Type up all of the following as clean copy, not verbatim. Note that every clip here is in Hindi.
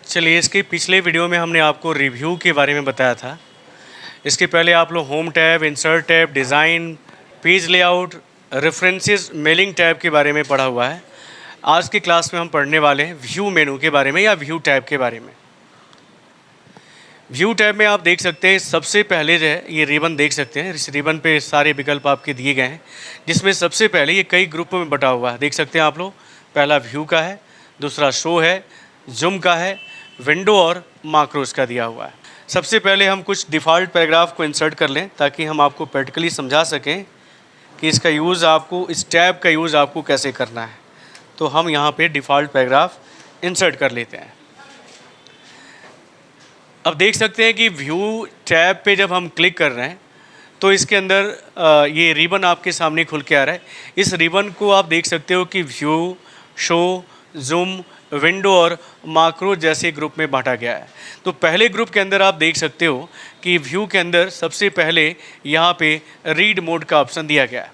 चलिए, इसके पिछले वीडियो में हमने आपको रिव्यू के बारे में बताया था। इसके पहले आप लोग home tab, insert tab, design, page layout, references, mailing tab के बारे में पढ़ा हुआ है। आज की क्लास में हम पढ़ने वाले हैं व्यू मेनू के बारे में या व्यू टैब के बारे में। व्यू टैब में आप देख सकते हैं सबसे पहले जो है ये रिबन देख सकते हैं। इस रिबन पे सारे विकल्प आपके दिए गए हैं, जिसमें सबसे पहले ये कई ग्रुपों में बटा हुआ है। देख सकते हैं आप लोग, पहला व्यू का है, दूसरा शो है, जूम का है, विंडो और माक्रोस का दिया हुआ है। सबसे पहले हम कुछ डिफ़ॉल्ट पैराग्राफ को इंसर्ट कर लें ताकि हम आपको प्रैक्टिकली समझा सकें कि इसका यूज़ आपको, इस टैब का यूज़ आपको कैसे करना है। तो हम यहाँ पे डिफ़ॉल्ट पैराग्राफ इंसर्ट कर लेते हैं। अब देख सकते हैं कि व्यू टैब पे जब हम क्लिक कर रहे हैं तो इसके अंदर ये रिबन आपके सामने खुल के आ रहा है। इस रिबन को आप देख सकते हो कि व्यू, शो, जूम, विंडो और माक्रो जैसे ग्रुप में बांटा गया है। तो पहले ग्रुप के अंदर आप देख सकते हो कि व्यू के अंदर सबसे पहले यहाँ पे रीड मोड का ऑप्शन दिया गया है।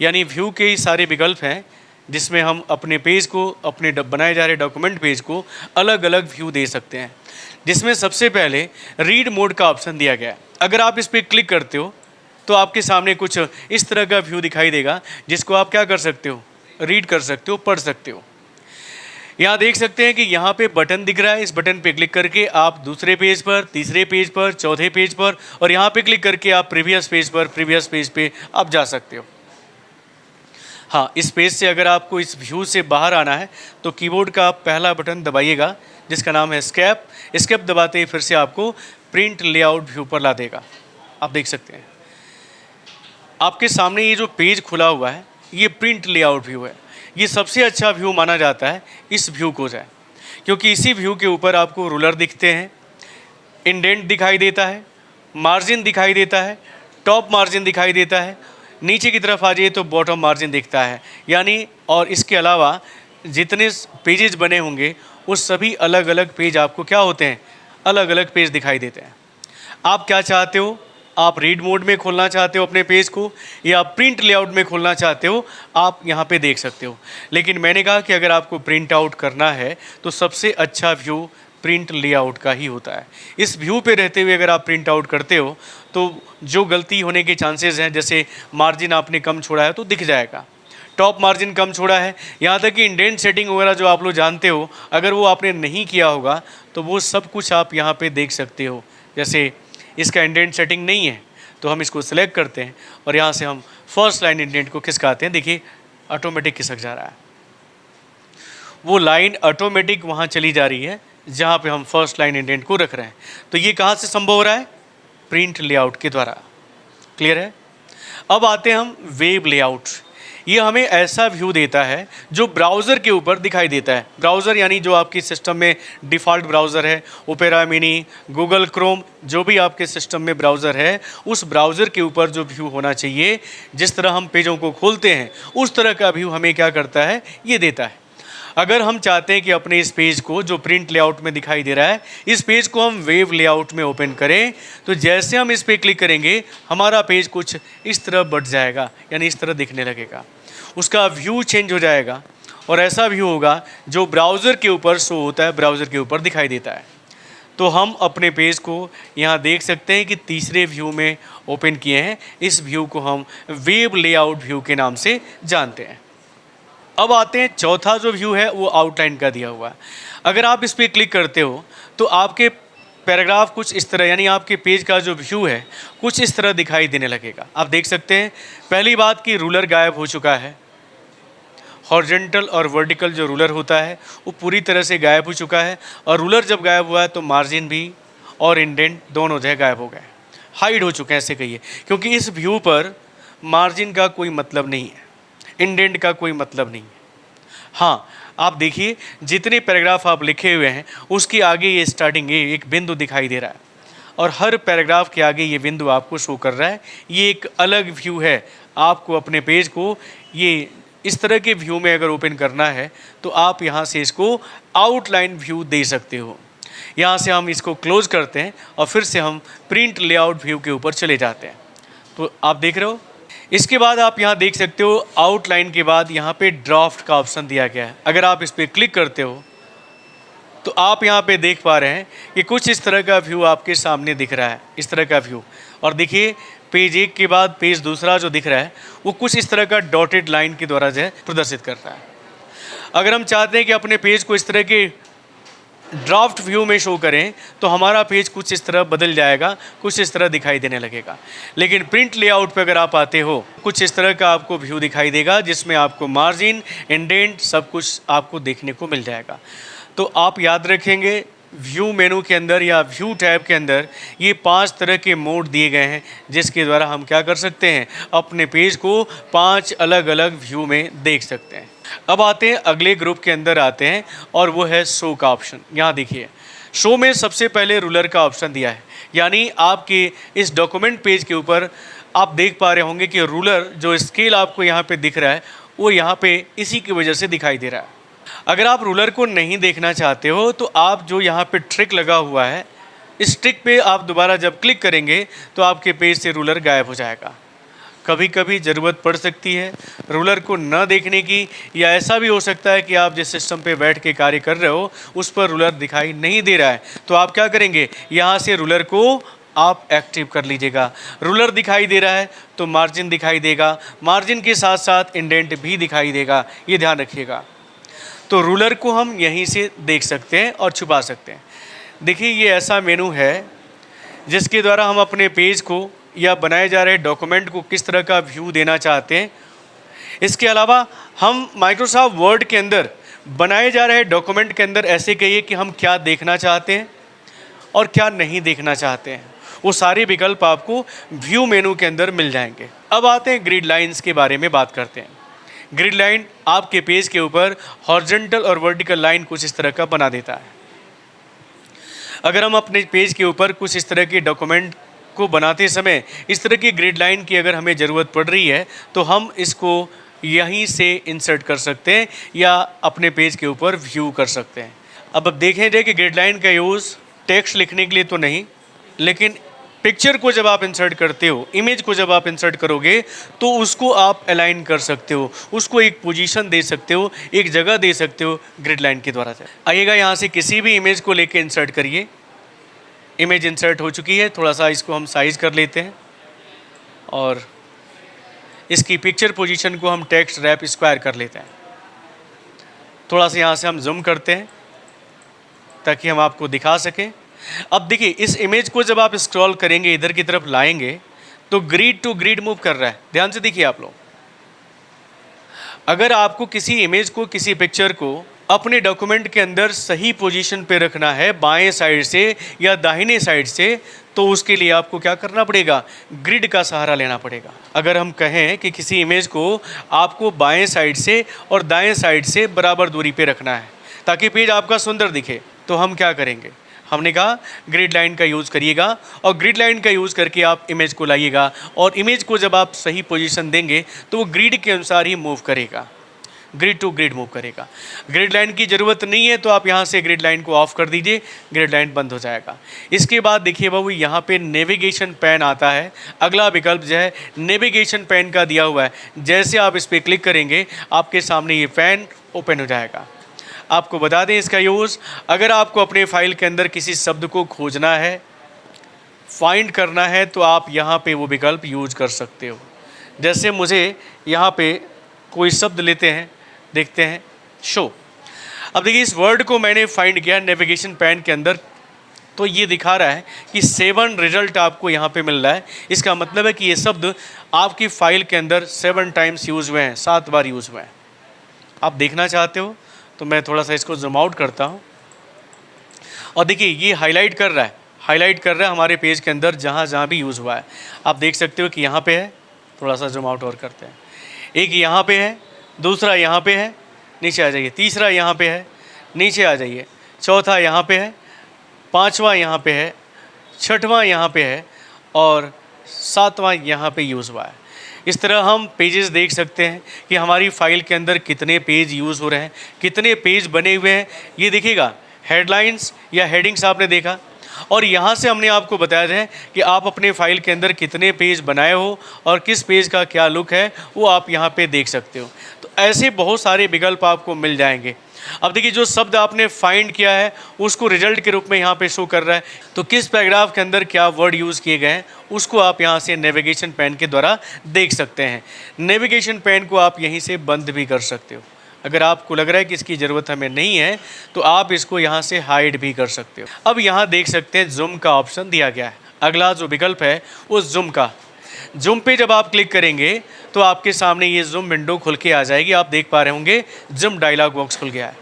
यानी व्यू के ही सारे विकल्प हैं जिसमें हम अपने पेज को, अपने बनाए जा रहे डॉक्यूमेंट पेज को अलग अलग व्यू दे सकते हैं, जिसमें सबसे पहले रीड मोड का ऑप्शन दिया गया है। अगर आप इस पर क्लिक करते हो तो आपके सामने कुछ इस तरह का व्यू दिखाई देगा, जिसको आप क्या कर सकते हो, रीड कर सकते हो, पढ़ सकते हो। यहाँ देख सकते हैं कि यहाँ पे बटन दिख रहा है। इस बटन पे क्लिक करके आप दूसरे पेज पर, तीसरे पेज पर, चौथे पेज पर और यहाँ पे क्लिक करके आप प्रीवियस पेज पे आप जा सकते हो। हाँ, इस पेज से अगर आपको इस व्यू से बाहर आना है तो कीबोर्ड का पहला बटन दबाइएगा जिसका नाम है एस्केप। एस्केप दबाते ही फिर से आपको प्रिंट लेआउट व्यू पर ला देगा। आप देख सकते हैं आपके सामने ये जो पेज खुला हुआ है ये प्रिंट लेआउट व्यू है। ये सबसे अच्छा व्यू माना जाता है इस व्यू को जाए, क्योंकि इसी व्यू के ऊपर आपको रूलर दिखते हैं, इंडेंट दिखाई देता है, मार्जिन दिखाई देता है, टॉप मार्जिन दिखाई देता है, नीचे की तरफ आ जाइए तो बॉटम मार्जिन दिखता है। यानी और इसके अलावा जितने पेजेस बने होंगे उस सभी अलग अलग पेज आपको क्या होते हैं, अलग अलग पेज दिखाई देते हैं। आप क्या चाहते हो, आप रीड मोड में खोलना चाहते हो अपने पेज को या प्रिंट लेआउट में खोलना चाहते हो, आप यहाँ पे देख सकते हो। लेकिन मैंने कहा कि अगर आपको प्रिंट आउट करना है तो सबसे अच्छा व्यू प्रिंट लेआउट का ही होता है। इस व्यू पे रहते हुए अगर आप प्रिंट आउट करते हो तो जो गलती होने के चांसेस हैं, जैसे मार्जिन आपने कम छोड़ा है तो दिख जाएगा, टॉप मार्जिन कम छोड़ा है, यहाँ तक कि इंडेंट सेटिंग वगैरह जो आप लोग जानते हो, अगर वो आपने नहीं किया होगा तो वो सब कुछ आप यहाँ पे देख सकते हो। जैसे इसका इंडेंट सेटिंग नहीं है तो हम इसको सिलेक्ट करते हैं और यहाँ से हम फर्स्ट लाइन इंडेंट को खिसकाते हैं। देखिए ऑटोमेटिक खिसक जा रहा है, वो लाइन ऑटोमेटिक वहाँ चली जा रही है जहाँ पे हम फर्स्ट लाइन इंडेंट को रख रहे हैं। तो ये कहाँ से संभव हो रहा है, प्रिंट लेआउट के द्वारा। क्लियर है। अब आते हैं हम वेब लेआउट। ये हमें ऐसा व्यू देता है जो ब्राउज़र के ऊपर दिखाई देता है। ब्राउज़र यानी जो आपकी सिस्टम में डिफ़ॉल्ट ब्राउज़र है, ओपेरा मिनी, गूगल क्रोम, जो भी आपके सिस्टम में ब्राउज़र है, उस ब्राउज़र के ऊपर जो व्यू होना चाहिए, जिस तरह हम पेजों को खोलते हैं उस तरह का व्यू हमें क्या करता है, ये देता है। अगर हम चाहते हैं कि अपने इस पेज को जो प्रिंट लेआउट में दिखाई दे रहा है, इस पेज को हम वेब लेआउट में ओपन करें तो जैसे हम इस पर क्लिक करेंगे हमारा पेज कुछ इस तरह बढ़ जाएगा, यानी इस तरह दिखने लगेगा, उसका व्यू चेंज हो जाएगा और ऐसा व्यू होगा जो ब्राउज़र के ऊपर शो होता है, ब्राउज़र के ऊपर दिखाई देता है। तो हम अपने पेज को यहाँ देख सकते हैं कि तीसरे व्यू में ओपन किए हैं। इस व्यू को हम वेब लेआउट व्यू के नाम से जानते हैं। अब आते हैं चौथा जो व्यू है वो आउटलाइन का दिया हुआ है। अगर आप इस पर क्लिक करते हो तो आपके पैराग्राफ कुछ इस तरह, यानी आपके पेज का जो व्यू है कुछ इस तरह दिखाई देने लगेगा। आप देख सकते हैं पहली बात कि रूलर गायब हो चुका है। हॉरिजॉन्टल और वर्टिकल जो रूलर होता है वो पूरी तरह से गायब हो चुका है, और रूलर जब गायब हुआ है तो मार्जिन भी और इंडेंट दोनों जो है गायब हो गए, हाइड हो चुके हैं ऐसे कहिए, क्योंकि इस व्यू पर मार्जिन का कोई मतलब नहीं है, इंडेंट का कोई मतलब नहीं है। हाँ, आप देखिए जितने पैराग्राफ आप लिखे हुए हैं उसके आगे ये स्टार्टिंग ये एक बिंदु दिखाई दे रहा है और हर पैराग्राफ के आगे ये बिंदु आपको शो कर रहा है। ये एक अलग व्यू है। आपको अपने पेज को ये इस तरह के व्यू में अगर ओपन करना है तो आप यहाँ से इसको आउटलाइन व्यू दे सकते हो। यहाँ से हम इसको क्लोज करते हैं और फिर से हम प्रिंट लेआउट व्यू के ऊपर चले जाते हैं। तो आप देख रहे हो, इसके बाद आप यहाँ देख सकते हो आउटलाइन के बाद यहाँ पे ड्राफ्ट का ऑप्शन दिया गया है। अगर आप इस पर क्लिक करते हो तो आप यहाँ पे देख पा रहे हैं कि कुछ इस तरह का व्यू आपके सामने दिख रहा है, इस तरह का व्यू। और देखिए पेज एक के बाद पेज दूसरा जो दिख रहा है वो कुछ इस तरह का डॉटेड लाइन के द्वारा जो है प्रदर्शित कर रहा है। अगर हम चाहते हैं कि अपने पेज को इस तरह के ड्राफ्ट व्यू में शो करें तो हमारा पेज कुछ इस तरह बदल जाएगा, कुछ इस तरह दिखाई देने लगेगा। लेकिन प्रिंट लेआउट पे अगर आप आते हो, कुछ इस तरह का आपको व्यू दिखाई देगा जिसमें आपको मार्जिन, इंडेंट सब कुछ आपको देखने को मिल जाएगा। तो आप याद रखेंगे व्यू मेनू के अंदर या व्यू टैब के अंदर ये 5 तरह के मोड दिए गए हैं जिसके द्वारा हम क्या कर सकते हैं, अपने पेज को 5 अलग अलग व्यू में देख सकते हैं। अब आते हैं अगले ग्रुप के अंदर आते हैं और वो है शो का ऑप्शन। यहाँ देखिए शो में सबसे पहले रूलर का ऑप्शन दिया है, यानी आपके इस डॉक्यूमेंट पेज के ऊपर आप देख पा रहे होंगे कि रूलर जो स्केल आपको यहाँ पे दिख रहा है वो यहाँ पे इसी की वजह से दिखाई दे रहा है। अगर आप रूलर को नहीं देखना चाहते हो तो आप जो यहाँ पे ट्रिक लगा हुआ है, इस ट्रिक पे आप दोबारा जब क्लिक करेंगे तो आपके पेज से रूलर गायब हो जाएगा। कभी कभी ज़रूरत पड़ सकती है रूलर को न देखने की, या ऐसा भी हो सकता है कि आप जिस सिस्टम पे बैठ के कार्य कर रहे हो उस पर रूलर दिखाई नहीं दे रहा है, तो आप क्या करेंगे, यहाँ से रूलर को आप एक्टिव कर लीजिएगा। रूलर दिखाई दे रहा है तो मार्जिन दिखाई देगा, मार्जिन के साथ साथ इंडेंट भी दिखाई देगा, ये ध्यान रखिएगा। तो रूलर को हम यहीं से देख सकते हैं और छुपा सकते हैं। देखिए ये ऐसा मेनू है जिसके द्वारा हम अपने पेज को या बनाए जा रहे डॉक्यूमेंट को किस तरह का व्यू देना चाहते हैं। इसके अलावा हम माइक्रोसॉफ्ट वर्ड के अंदर बनाए जा रहे डॉक्यूमेंट के अंदर ऐसे कहिए कि हम क्या देखना चाहते हैं और क्या नहीं देखना चाहते हैं, वो सारे विकल्प आपको व्यू मेनू के अंदर मिल जाएंगे। अब आते हैं ग्रिड लाइंस के बारे में बात करते हैं। ग्रिड लाइन आपके पेज के ऊपर हॉरिजॉन्टल और वर्टिकल लाइन कुछ इस तरह का बना देता है। अगर हम अपने पेज के ऊपर कुछ इस तरह के डॉक्यूमेंट को बनाते समय इस तरह की ग्रिड लाइन की अगर हमें ज़रूरत पड़ रही है तो हम इसको यहीं से इंसर्ट कर सकते हैं या अपने पेज के ऊपर व्यू कर सकते हैं। अब देखें जाए कि ग्रिड लाइन का यूज़ टेक्स्ट लिखने के लिए तो नहीं, लेकिन पिक्चर को जब आप इंसर्ट करते हो, इमेज को जब आप इंसर्ट करोगे तो उसको आप अलाइन कर सकते हो, उसको एक पोजीशन दे सकते हो, एक जगह दे सकते हो ग्रिड लाइन के द्वारा से। आइएगा यहाँ से किसी भी इमेज को लेके इंसर्ट करिए। इमेज इंसर्ट हो चुकी है, थोड़ा सा इसको हम साइज कर लेते हैं और इसकी पिक्चर पोजीशन को हम टेक्स्ट रैप स्क्वायर कर लेते हैं। थोड़ा सा यहाँ से हम जूम करते हैं ताकि हम आपको दिखा सकें। अब देखिए इस इमेज को जब आप स्क्रॉल करेंगे, इधर की तरफ लाएंगे तो ग्रिड टू ग्रिड मूव कर रहा है। ध्यान से देखिए आप लोग, अगर आपको किसी इमेज को, किसी पिक्चर को अपने डॉक्यूमेंट के अंदर सही पोजीशन पे रखना है, बाएं साइड से या दाहिने साइड से, तो उसके लिए आपको क्या करना पड़ेगा, ग्रिड का सहारा लेना पड़ेगा। अगर हम कहें कि किसी इमेज को आपको बाएं साइड से और दाएं साइड से बराबर दूरी पे रखना है ताकि पेज आपका सुंदर दिखे, तो हम क्या करेंगे, हमने कहा ग्रिड लाइन का यूज़ करिएगा और ग्रिड लाइन का यूज़ करके आप इमेज को लाइएगा और इमेज को जब आप सही पोजीशन देंगे तो वो ग्रिड के अनुसार ही मूव करेगा, ग्रिड टू ग्रिड मूव करेगा। ग्रिड लाइन की ज़रूरत नहीं है तो आप यहाँ से ग्रिड लाइन को ऑफ कर दीजिए, ग्रिड लाइन बंद हो जाएगा। इसके बाद देखिए बाबू यहाँ पे नेविगेशन पैन आता है। अगला विकल्प जो है नेविगेशन पैन का दिया हुआ है, जैसे आप इस पर क्लिक करेंगे आपके सामने ये पैन ओपन हो जाएगा। आपको बता दें इसका यूज़, अगर आपको अपने फाइल के अंदर किसी शब्द को खोजना है, फाइंड करना है, तो आप यहाँ पे वो विकल्प यूज़ कर सकते हो। जैसे मुझे यहाँ पे कोई शब्द लेते हैं, देखते हैं शो। अब देखिए इस वर्ड को मैंने फाइंड किया नेविगेशन पैन के अंदर, तो ये दिखा रहा है कि 7 रिजल्ट आपको यहाँ पे मिल रहा है। इसका मतलब है कि ये शब्द आपकी फ़ाइल के अंदर 7 टाइम्स यूज़ हुए हैं, 7 बार यूज़ हुए हैं। आप देखना चाहते हो तो मैं थोड़ा सा इसको जूम आउट करता हूँ और देखिए ये हाईलाइट कर रहा है, हाईलाइट कर रहा है हमारे पेज के अंदर जहाँ जहाँ भी यूज़ हुआ है। आप देख सकते हो कि यहाँ पे है, थोड़ा सा जूम आउट और करते हैं, एक यहाँ पे है, दूसरा यहाँ पे है, नीचे आ जाइए, तीसरा यहाँ पे है, नीचे आ जाइए, चौथा यहाँ पे है, पाँचवा यहाँ पे है, छठवां यहाँ पे है और सातवां यहाँ पे यूज़ हुआ है। इस तरह हम पेजेस देख सकते हैं कि हमारी फ़ाइल के अंदर कितने पेज यूज़ हो रहे हैं, कितने पेज बने हुए हैं। ये देखिएगा हेडलाइंस या हेडिंग्स आपने देखा, और यहाँ से हमने आपको बताया है कि आप अपने फ़ाइल के अंदर कितने पेज बनाए हो और किस पेज का क्या लुक है, वो आप यहाँ पे देख सकते हो। तो ऐसे बहुत सारे विकल्प आपको मिल जाएंगे। अब देखिए जो शब्द आपने फाइंड किया है उसको रिजल्ट के रूप में यहाँ पे शो कर रहा है। तो किस पैराग्राफ के अंदर क्या वर्ड यूज़ किए गए हैं उसको आप यहाँ से नेविगेशन पेन के द्वारा देख सकते हैं। नेविगेशन पेन को आप यहीं से बंद भी कर सकते हो। अगर आपको लग रहा है कि इसकी ज़रूरत हमें नहीं है तो आप इसको यहाँ से हाइड भी कर सकते हो। अब यहाँ देख सकते हैं जूम का ऑप्शन दिया गया है। अगला जो विकल्प है वो जूम का। जूम पे जब आप क्लिक करेंगे तो आपके सामने ये जूम विंडो खुल के आ जाएगी। आप देख पा रहे होंगे जूम डायलॉग बॉक्स खुल गया है,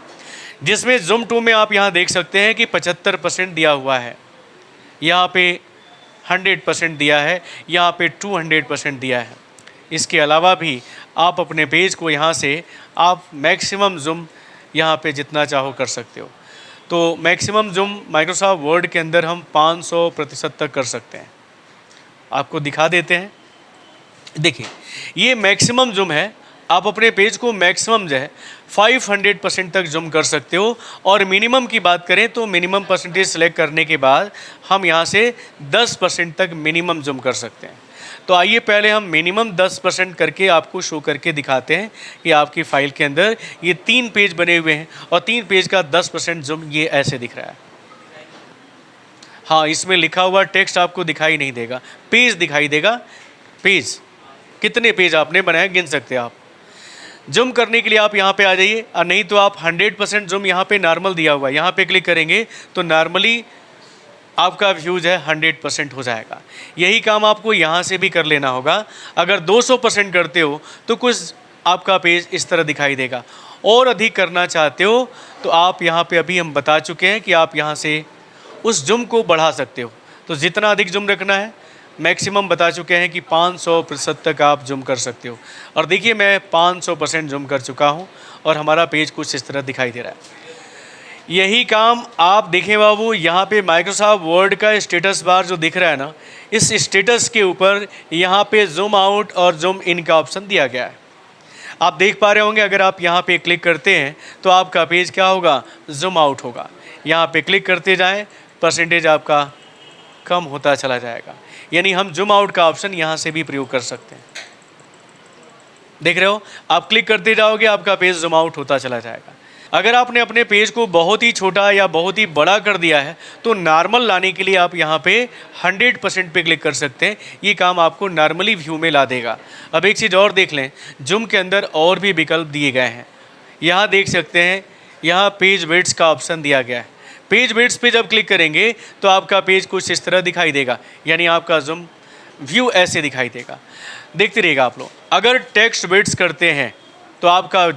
जिसमें जूम 2 में आप यहाँ देख सकते हैं कि 75% दिया हुआ है, यहाँ पे 100% दिया है, यहाँ पे 200% दिया है। इसके अलावा भी आप अपने पेज को यहाँ से आप मैक्सिमम जूम यहाँ पे जितना चाहो कर सकते हो। तो मैक्सिमम जूम माइक्रोसॉफ्ट वर्ड के अंदर हम 500% तक कर सकते हैं। आपको दिखा देते हैं। देखिए ये मैक्सिमम जूम है। आप अपने पेज को मैक्सिमम जो है 500% तक जूम कर सकते हो। और मिनिमम की बात करें तो मिनिमम परसेंटेज सेलेक्ट करने के बाद हम यहाँ से 10% तक मिनिमम जूम कर सकते हैं। तो आइए पहले हम मिनिमम 10% करके आपको शो करके दिखाते हैं कि आपकी फ़ाइल के अंदर ये 3 पेज बने हुए हैं और 3 पेज का 10% जूम ये ऐसे दिख रहा है। हाँ, इसमें लिखा हुआ टेक्स्ट आपको दिखाई नहीं देगा, पेज दिखाई देगा। पेज कितने पेज आपने बनाए गिन सकते हैं आप। जूम करने के लिए आप यहाँ पे आ जाइए, और नहीं तो आप 100% जूम यहाँ पे नॉर्मल दिया हुआ है, यहाँ पे क्लिक करेंगे तो नॉर्मली आपका व्यूज है 100% हो जाएगा। यही काम आपको यहाँ से भी कर लेना होगा। अगर 200% करते हो तो कुछ आपका पेज इस तरह दिखाई देगा। और अधिक करना चाहते हो तो आप यहाँ पे अभी हम बता चुके हैं कि आप यहाँ से उस जूम को बढ़ा सकते हो। तो जितना अधिक जूम रखना है मैक्सिमम बता चुके हैं कि 500% तक आप जूम कर सकते हो। और देखिए मैं 500% जूम कर चुका हूँ और हमारा पेज कुछ इस तरह दिखाई दे रहा है। यही काम आप देखें बाबू, यहाँ पे माइक्रोसॉफ्ट वर्ड का स्टेटस बार जो दिख रहा है ना, इस स्टेटस के ऊपर यहाँ पे जूम आउट और जूम इन का ऑप्शन दिया गया है। आप देख पा रहे होंगे अगर आप यहाँ पे क्लिक करते हैं तो आपका पेज क्या होगा, जूम आउट होगा। यहाँ पे क्लिक करते जाएं, परसेंटेज आपका कम होता चला जाएगा। यानी हम जूम आउट का ऑप्शन यहाँ से भी प्रयोग कर सकते हैं। देख रहे हो, आप क्लिक करते जाओगे आपका पेज जूम आउट होता चला जाएगा। अगर आपने अपने पेज को बहुत ही छोटा या बहुत ही बड़ा कर दिया है तो नॉर्मल लाने के लिए आप यहाँ पे 100% पे क्लिक कर सकते हैं। ये काम आपको नॉर्मली व्यू में ला देगा। अब एक चीज़ और देख लें, जूम के अंदर और भी विकल्प दिए गए हैं। यहाँ देख सकते हैं, यहाँ पेज विड्थ का ऑप्शन दिया गया है। पेज विड्थ पे जब क्लिक करेंगे तो आपका पेज कुछ इस तरह दिखाई देगा, यानी आपका जूम व्यू ऐसे दिखाई देगा। देखते रहिएगा आप लोग। अगर टेक्स्ट विड्थ करते हैं तो आपका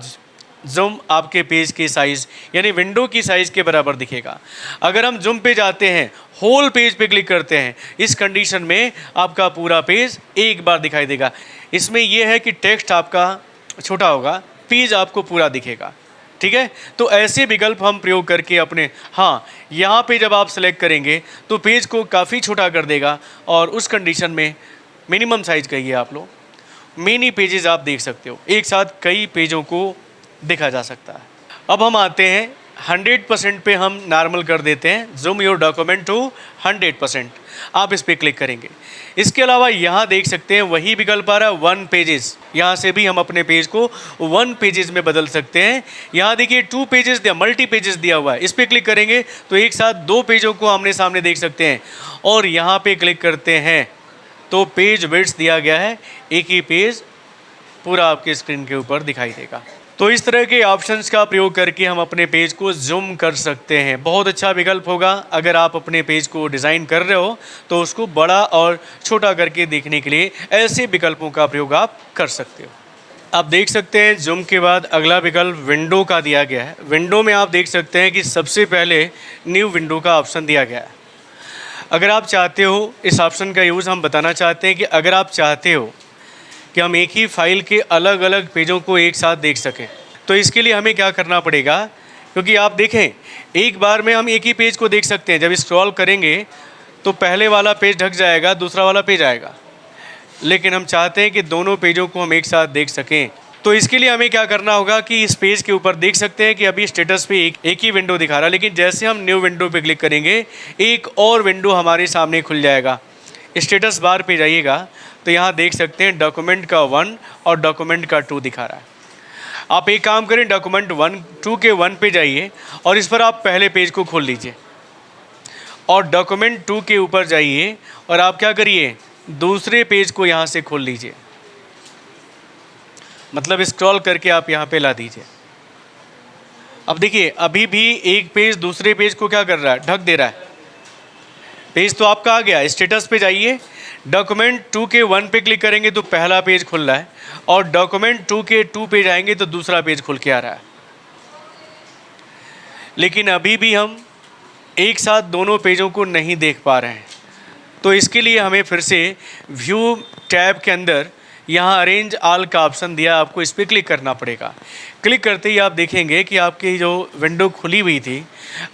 जूम आपके पेज के साइज़ यानी विंडो की साइज़ के बराबर दिखेगा। अगर हम जूम पे जाते हैं, होल पेज पे क्लिक करते हैं, इस कंडीशन में आपका पूरा पेज एक बार दिखाई देगा। इसमें यह है कि टेक्स्ट आपका छोटा होगा, पेज आपको पूरा दिखेगा। ठीक है, तो ऐसे विकल्प हम प्रयोग करके अपने, हाँ, यहाँ पे जब आप सेलेक्ट करेंगे तो पेज को काफ़ी छोटा कर देगा। और उस कंडीशन में मिनिमम साइज़ कहिए आप लोग, मिनी पेजेस आप देख सकते हो, एक साथ कई पेजों को देखा जा सकता है। अब हम आते हैं 100% पे हम नॉर्मल कर देते हैं, जूम योर डॉक्यूमेंट टू 100%। आप इस पर क्लिक करेंगे। इसके अलावा यहाँ देख सकते हैं वही विकल्प आ रहा है 1 पेजेस। यहाँ से भी हम अपने पेज को 1 पेजेस में बदल सकते हैं। यहाँ देखिए 2 पेजेस दिया, मल्टी पेजेस दिया हुआ है। इस पर क्लिक करेंगे तो एक साथ 2 पेजों को आमने सामने देख सकते हैं। और यहाँ पे क्लिक करते हैं तो पेज विड्थ दिया गया है, एक ही पेज पूरा आपके स्क्रीन के ऊपर दिखाई देगा। तो इस तरह के ऑप्शंस का प्रयोग करके हम अपने पेज को जूम कर सकते हैं। बहुत अच्छा विकल्प होगा। अगर आप अपने पेज को डिज़ाइन कर रहे हो तो उसको बड़ा और छोटा करके देखने के लिए ऐसे विकल्पों का प्रयोग आप कर सकते हो। आप देख सकते हैं जूम के बाद अगला विकल्प विंडो का दिया गया है। विंडो में आप देख सकते हैं कि सबसे पहले न्यू विंडो का ऑप्शन दिया गया है। अगर आप चाहते हो, इस ऑप्शन का यूज़ हम बताना चाहते हैं कि अगर आप चाहते हो कि हम एक ही फाइल के अलग अलग पेजों को एक साथ देख सकें तो इसके लिए हमें क्या करना पड़ेगा, क्योंकि आप देखें एक बार में हम एक ही पेज को देख सकते हैं। जब स्क्रॉल करेंगे तो पहले वाला पेज ढक जाएगा, दूसरा वाला पेज आएगा, लेकिन हम चाहते हैं कि दोनों पेजों को हम एक साथ देख सकें। तो इसके लिए हमें क्या करना होगा कि इस पेज के ऊपर देख सकते हैं कि अभी स्टेटस पे एक ही विंडो दिखा रहा है, लेकिन जैसे हम न्यू विंडो पे क्लिक करेंगे एक और विंडो हमारे सामने खुल जाएगा। स्टेटस बार पे जाइएगा तो यहाँ देख सकते हैं डॉक्यूमेंट का 1 और डॉक्यूमेंट का 2 दिखा रहा है। आप एक काम करें, डॉक्यूमेंट 2 के 1 पे जाइए और इस पर आप पहले पेज को खोल लीजिए और डॉक्यूमेंट 2 के ऊपर जाइए और आप क्या करिए, दूसरे पेज को यहाँ से खोल लीजिए, मतलब स्क्रॉल करके आप यहाँ पे ला दीजिए। अब देखिए अभी भी एक पेज दूसरे पेज को क्या कर रहा है, ढक दे रहा है। पेज तो आपका आ गया, स्टेटस पे जाइए, डॉक्यूमेंट 2 के 1 पे क्लिक करेंगे तो पहला पेज खुल रहा है और डॉक्यूमेंट 2 के 2 पे जाएंगे तो दूसरा पेज खुल के आ रहा है। लेकिन अभी भी हम एक साथ दोनों पेजों को नहीं देख पा रहे हैं, तो इसके लिए हमें फिर से व्यू टैब के अंदर यहाँ अरेंज ऑल का ऑप्शन दिया, आपको इस पर क्लिक करना पड़ेगा। क्लिक करते ही आप देखेंगे कि आपकी जो विंडो खुली हुई थी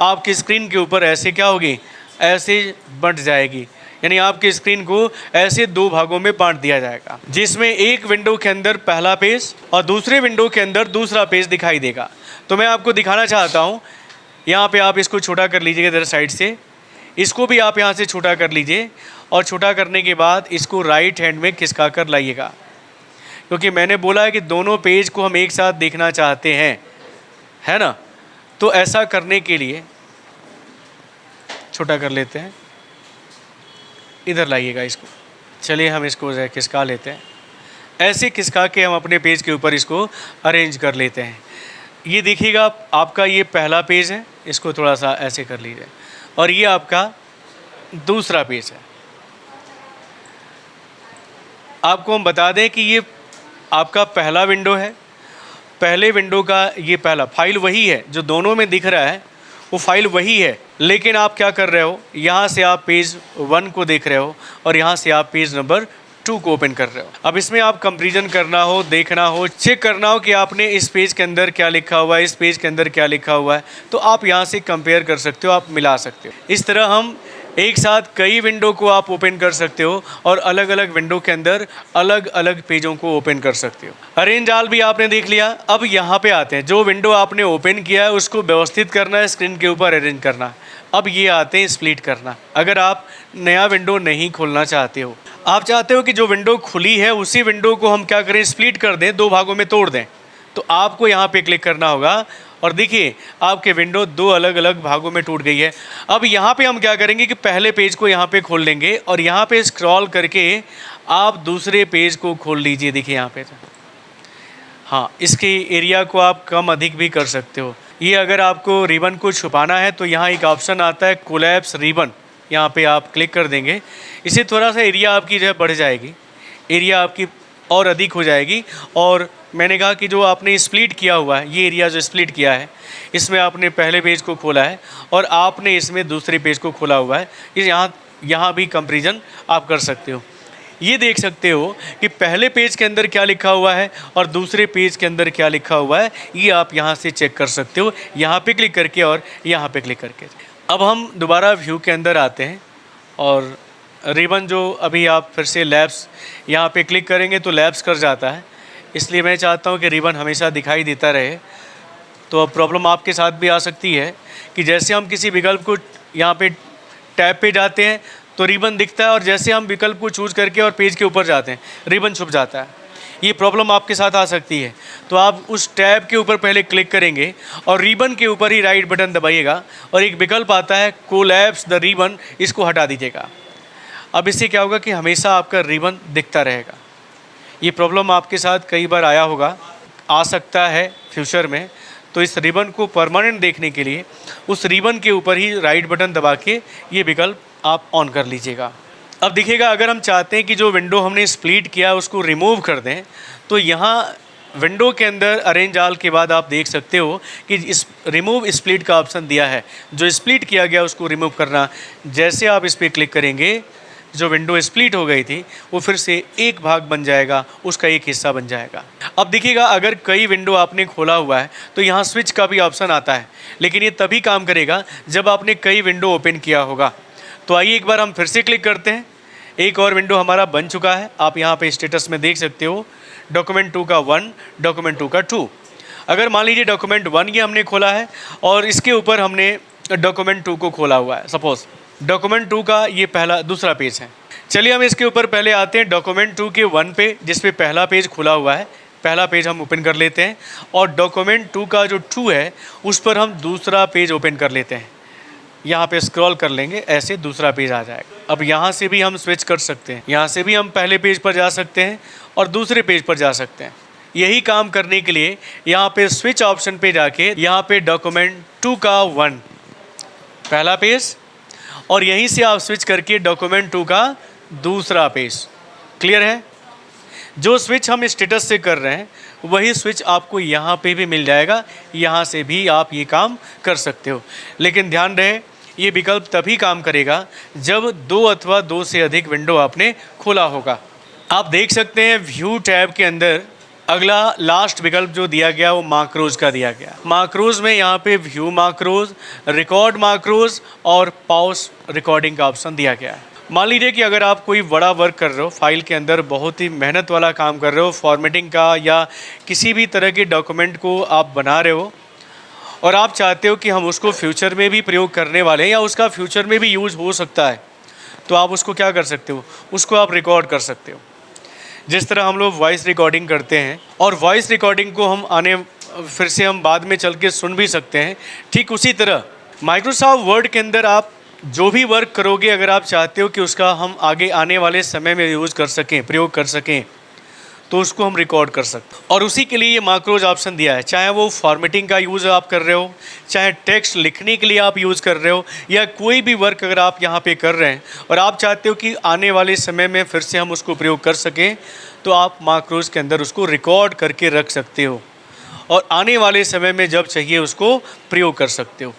आपकी स्क्रीन के ऊपर ऐसे क्या होगी, ऐसे बंट जाएगी, यानी आपकी स्क्रीन को ऐसे दो भागों में बांट दिया जाएगा, जिसमें एक विंडो के अंदर पहला पेज और दूसरे विंडो के अंदर दूसरा पेज दिखाई देगा। तो मैं आपको दिखाना चाहता हूँ, यहाँ पे आप इसको छोटा कर लीजिएगा इधर साइड से, इसको भी आप यहाँ से छोटा कर लीजिए और छोटा करने के बाद इसको राइट हैंड में खिसका कर लाइएगा, क्योंकि मैंने बोला है कि दोनों पेज को हम एक साथ देखना चाहते हैं, है ना। तो ऐसा करने के लिए छोटा कर लेते हैं, इधर लाइएगा इसको, चलिए हम इसको खिसका लेते हैं। ऐसे खिसका के हम अपने पेज के ऊपर इसको अरेंज कर लेते हैं। ये देखिएगा आपका ये पहला पेज है, इसको थोड़ा सा ऐसे कर लीजिए, और ये आपका दूसरा पेज है। आपको हम बता दें कि ये आपका पहला विंडो है, पहले विंडो का ये पहला फाइल वही है जो दोनों में दिख रहा है, वो फाइल वही है, लेकिन आप क्या कर रहे हो, यहाँ से आप पेज 1 को देख रहे हो और यहाँ से आप पेज नंबर 2 को ओपन कर रहे हो। अब इसमें आप कंपैरिजन करना हो, देखना हो, चेक करना हो कि आपने इस पेज के अंदर क्या लिखा हुआ है, इस पेज के अंदर क्या लिखा हुआ है, तो आप यहाँ से कंपेयर कर सकते हो, आप मिला सकते हो। इस तरह हम एक साथ कई विंडो को आप ओपन कर सकते हो और अलग अलग विंडो के अंदर अलग अलग पेजों को ओपन कर सकते हो। अरेंज ऑल भी आपने देख लिया। अब यहाँ पे आते हैं, जो विंडो आपने ओपन किया है उसको व्यवस्थित करना है, स्क्रीन के ऊपर अरेंज करना। अब ये आते हैं स्प्लिट करना। अगर आप नया विंडो नहीं खोलना चाहते हो, आप चाहते हो कि जो विंडो खुली है उसी विंडो को हम क्या करें, स्प्लिट कर दें, दो भागों में तोड़ दें, तो आपको यहाँ पे क्लिक करना होगा और देखिए आपके विंडो दो अलग अलग भागों में टूट गई है। अब यहाँ पे हम क्या करेंगे कि पहले पेज को यहाँ पे खोल लेंगे और यहाँ पे स्क्रॉल करके आप दूसरे पेज को खोल लीजिए। देखिए यहाँ पे, हाँ, इसके एरिया को आप कम अधिक भी कर सकते हो। ये अगर आपको रिबन को छुपाना है तो यहाँ एक ऑप्शन आता है कोलैप्स रिबन, यहाँ पे आप क्लिक कर देंगे, इससे थोड़ा सा एरिया आपकी जो है बढ़ जाएगी, एरिया आपकी और अधिक हो जाएगी। और मैंने कहा कि जो आपने स्प्लिट किया हुआ है, ये एरिया जो स्प्लिट किया है, इसमें आपने पहले पेज को खोला है और आपने इसमें दूसरे पेज को खोला हुआ है, इस यहाँ भी कंपैरिजन आप कर सकते हो। ये देख सकते हो कि पहले पेज के अंदर क्या लिखा हुआ है और दूसरे पेज के अंदर क्या लिखा हुआ है, ये आप यहाँ से चेक कर सकते हो, यहाँ पे क्लिक करके और यहाँ पे क्लिक करके। अब हम दोबारा व्यू के अंदर आते हैं और रिबन जो अभी आप फिर से लैब्स यहाँ पे क्लिक करेंगे तो लैब्स कर जाता है, इसलिए मैं चाहता हूँ कि रिबन हमेशा दिखाई देता रहे। तो अब प्रॉब्लम आपके साथ भी आ सकती है कि जैसे हम किसी विकल्प को यहाँ पे टैब पे जाते हैं तो रिबन दिखता है और जैसे हम विकल्प को चूज़ करके और पेज के ऊपर जाते हैं रिबन छुप जाता है। ये प्रॉब्लम आपके साथ आ सकती है। तो आप उस टैब के ऊपर पहले क्लिक करेंगे और रिबन के ऊपर ही राइट बटन दबाइएगा और एक विकल्प आता है कोलैप्स द रिबन, इसको हटा दीजिएगा। अब इससे क्या होगा कि हमेशा आपका रिबन दिखता रहेगा। ये प्रॉब्लम आपके साथ कई बार आया होगा, आ सकता है फ्यूचर में। तो इस रिबन को परमानेंट देखने के लिए उस रिबन के ऊपर ही राइट बटन दबा के ये विकल्प आप ऑन कर लीजिएगा। अब देखिएगा, अगर हम चाहते हैं कि जो विंडो हमने स्प्लिट किया उसको रिमूव कर दें, तो यहाँ विंडो के अंदर अरेंज ऑल के बाद आप देख सकते हो कि इस रिमूव स्प्लिट का ऑप्शन दिया है। जो स्प्लिट किया गया उसको रिमूव करना, जैसे आप इस पर क्लिक करेंगे, जो विंडो स्प्लिट हो गई थी वो फिर से एक भाग बन जाएगा, उसका एक हिस्सा बन जाएगा। अब देखिएगा, अगर कई विंडो आपने खोला हुआ है तो यहाँ स्विच का भी ऑप्शन आता है, लेकिन ये तभी काम करेगा जब आपने कई विंडो ओपन किया होगा। तो आइए एक बार हम फिर से क्लिक करते हैं। एक और विंडो हमारा बन चुका है, आप यहाँ पे स्टेटस में देख सकते हो, डॉक्यूमेंट 2 का 1, डॉक्यूमेंट 2 का 2। अगर मान लीजिए डॉक्यूमेंट 1 ये हमने खोला है और इसके ऊपर हमने डॉक्यूमेंट 2 को खोला हुआ है, सपोज़ डॉक्यूमेंट 2 का ये दूसरा पेज है। चलिए हम इसके ऊपर पहले आते हैं डॉक्यूमेंट 2 के 1 पे, जिस पे पहला पेज खुला हुआ है, पहला पेज हम ओपन कर लेते हैं और डॉक्यूमेंट 2 का जो 2 है उस पर हम दूसरा पेज ओपन कर लेते हैं। यहाँ पे स्क्रॉल कर लेंगे, ऐसे दूसरा पेज आ जाएगा। अब यहाँ से भी हम स्विच कर सकते हैं, यहाँ से भी हम पहले पेज पर जा सकते हैं और दूसरे पेज पर जा सकते हैं। यही काम करने के लिए यहाँ पे स्विच ऑप्शन पे जाके यहाँ पे डॉक्यूमेंट 2 का 1 पहला पेज और यहीं से आप स्विच करके डॉक्यूमेंट 2 का दूसरा पेज। क्लियर है? जो स्विच हम स्टेटस से कर रहे हैं वही स्विच आपको यहाँ पे भी मिल जाएगा, यहाँ से भी आप ये काम कर सकते हो। लेकिन ध्यान रहे ये विकल्प तभी काम करेगा जब 2 अथवा 2 से अधिक विंडो आपने खोला होगा। आप देख सकते हैं व्यू टैब के अंदर अगला लास्ट विकल्प जो दिया गया वो माक्रोज का दिया गया। माक्रोज में यहाँ पे व्यू माक्रोज, रिकॉर्ड माक्रोज और पॉज रिकॉर्डिंग का ऑप्शन दिया गया है। मान लीजिए कि अगर आप कोई बड़ा वर्क कर रहे हो, फाइल के अंदर बहुत ही मेहनत वाला काम कर रहे हो, फॉर्मेटिंग का या किसी भी तरह के डॉक्यूमेंट को आप बना रहे हो और आप चाहते हो कि हम उसको फ्यूचर में भी प्रयोग करने वाले हैं या उसका फ्यूचर में भी यूज़ हो सकता है, तो आप उसको क्या कर सकते हो, उसको आप रिकॉर्ड कर सकते हो। जिस तरह हम लोग वॉइस रिकॉर्डिंग करते हैं और वॉइस रिकॉर्डिंग को हम फिर से हम बाद में चल के सुन भी सकते हैं, ठीक उसी तरह माइक्रोसॉफ्ट वर्ड के अंदर आप जो भी वर्क करोगे, अगर आप चाहते हो कि उसका हम आगे आने वाले समय में यूज़ कर सकें, प्रयोग कर सकें, तो उसको हम रिकॉर्ड कर सकते हैं। और उसी के लिए ये माक्रोज ऑप्शन दिया है। चाहे वो फॉर्मेटिंग का यूज़ आप कर रहे हो, चाहे टेक्स्ट लिखने के लिए आप यूज़ कर रहे हो, या कोई भी वर्क अगर आप यहाँ पे कर रहे हैं और आप चाहते हो कि आने वाले समय में फिर से हम उसको प्रयोग कर सकें, तो आप माक्रोज के अंदर उसको रिकॉर्ड करके रख सकते हो और आने वाले समय में जब चाहिए उसको प्रयोग कर सकते हो।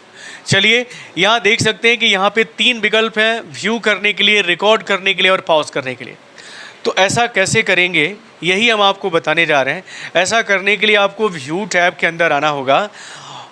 चलिए यहाँ देख सकते हैं कि यहाँ पे 3 विकल्प हैं, व्यू करने के लिए, रिकॉर्ड करने के लिए और पॉज करने के लिए। तो ऐसा कैसे करेंगे यही हम आपको बताने जा रहे हैं। ऐसा करने के लिए आपको व्यू टैब के अंदर आना होगा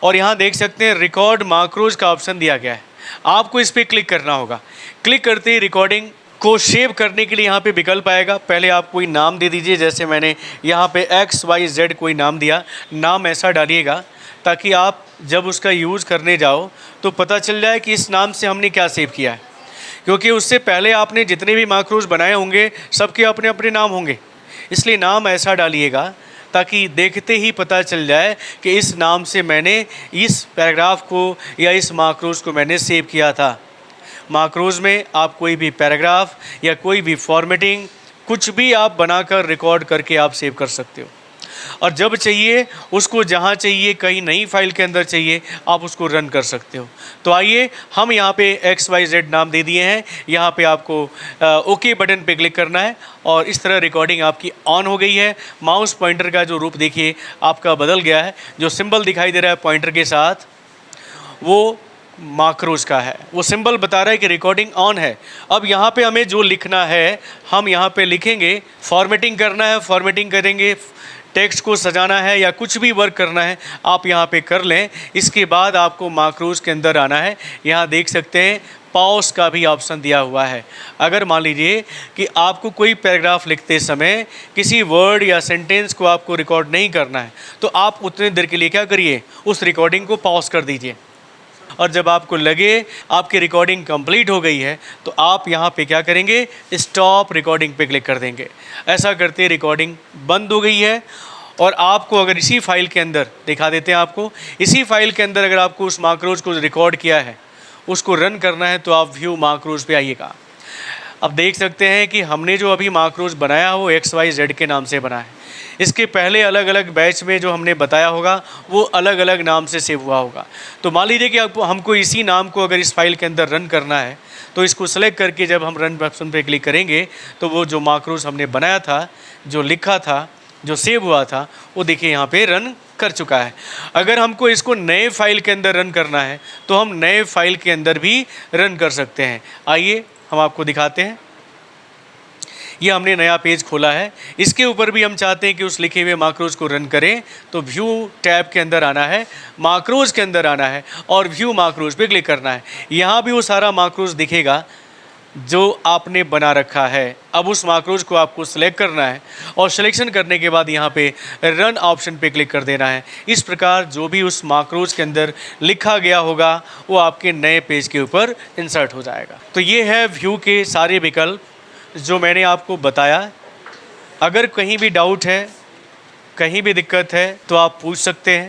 और यहाँ देख सकते हैं रिकॉर्ड माक्रोज का ऑप्शन दिया गया है। आपको इस पर क्लिक करना होगा। क्लिक करते ही रिकॉर्डिंग को सेव करने के लिए यहाँ पे विकल्प आएगा। पहले आप कोई नाम दे दीजिए, जैसे मैंने यहाँ पे XYZ कोई नाम दिया। नाम ऐसा डालिएगा ताकि आप जब उसका यूज़ करने जाओ तो पता चल जाए कि इस नाम से हमने क्या सेव किया है, क्योंकि उससे पहले आपने जितने भी माक्रोज बनाए होंगे सबके अपने अपने नाम होंगे। इसलिए नाम ऐसा डालिएगा ताकि देखते ही पता चल जाए कि इस नाम से मैंने इस पैराग्राफ को या इस माक्रोज को मैंने सेव किया था। माक्रोज में आप कोई भी पैराग्राफ या कोई भी फॉर्मेटिंग कुछ भी आप बनाकर रिकॉर्ड करके आप सेव कर सकते हो और जब चाहिए उसको, जहाँ चाहिए, कहीं नई फाइल के अंदर चाहिए, आप उसको रन कर सकते हो। तो आइए हम यहाँ पे XYZ नाम दे दिए हैं। यहाँ पे आपको ओके बटन पे क्लिक करना है और इस तरह रिकॉर्डिंग आपकी ऑन हो गई है। माउस पॉइंटर का जो रूप देखिए आपका बदल गया है। जो सिंबल दिखाई दे रहा है पॉइंटर के साथ वो माक्रोज का है। वो सिंबल बता रहा है कि रिकॉर्डिंग ऑन है। अब यहाँ पे हमें जो लिखना है हम यहाँ पे लिखेंगे। फॉर्मेटिंग करना है, फॉर्मेटिंग करेंगे। टेक्स्ट को सजाना है या कुछ भी वर्क करना है आप यहाँ पे कर लें। इसके बाद आपको माक्रोज के अंदर आना है। यहाँ देख सकते हैं पॉज का भी ऑप्शन दिया हुआ है। अगर मान लीजिए कि आपको कोई पैराग्राफ लिखते समय किसी वर्ड या सेंटेंस को आपको रिकॉर्ड नहीं करना है, तो आप उतने देर के लिए क्या करिए, उस रिकॉर्डिंग को पॉज कर दीजिए और जब आपको लगे आपकी रिकॉर्डिंग कंप्लीट हो गई है तो आप यहाँ पे क्या करेंगे, स्टॉप रिकॉर्डिंग पे क्लिक कर देंगे। ऐसा करते रिकॉर्डिंग बंद हो गई है। और आपको अगर इसी फाइल के अंदर दिखा देते हैं, आपको इसी फाइल के अंदर अगर आपको उस माक्रोज को रिकॉर्ड किया है उसको रन करना है तो आप व्यू माक्रोज पे आइएगा। अब देख सकते हैं कि हमने जो अभी माक्रोज बनाया वो XYZ के नाम से बना है। इसके पहले अलग अलग बैच में जो हमने बताया होगा वो अलग अलग नाम से सेव हुआ होगा। तो मान लीजिए कि आपको हमको इसी नाम को अगर इस फाइल के अंदर रन करना है तो इसको सेलेक्ट करके जब हम रन ऑप्शन पे क्लिक करेंगे तो वो जो माक्रोज हमने बनाया था, जो लिखा था, जो सेव हुआ था, वो देखिए यहाँ पे रन कर चुका है। अगर हमको इसको नए फाइल के अंदर रन करना है तो हम नए फाइल के अंदर भी रन कर सकते हैं। आइए हम आपको दिखाते हैं। ये हमने नया पेज खोला है। इसके ऊपर भी हम चाहते हैं कि उस लिखे हुए माक्रोज को रन करें तो व्यू टैब के अंदर आना है, माक्रोज के अंदर आना है और व्यू माक्रोज पे क्लिक करना है। यहाँ भी वो सारा माक्रोज दिखेगा जो आपने बना रखा है। अब उस माक्रोज को आपको सिलेक्ट करना है और सिलेक्शन करने के बाद यहाँ पे रन ऑप्शन पे क्लिक कर देना है। इस प्रकार जो भी उस माक्रोज के अंदर लिखा गया होगा वो आपके नए पेज के ऊपर इंसर्ट हो जाएगा। तो ये है व्यू के सारे विकल्प जो मैंने आपको बताया। अगर कहीं भी डाउट है कहीं भी दिक्कत है तो आप पूछ सकते हैं।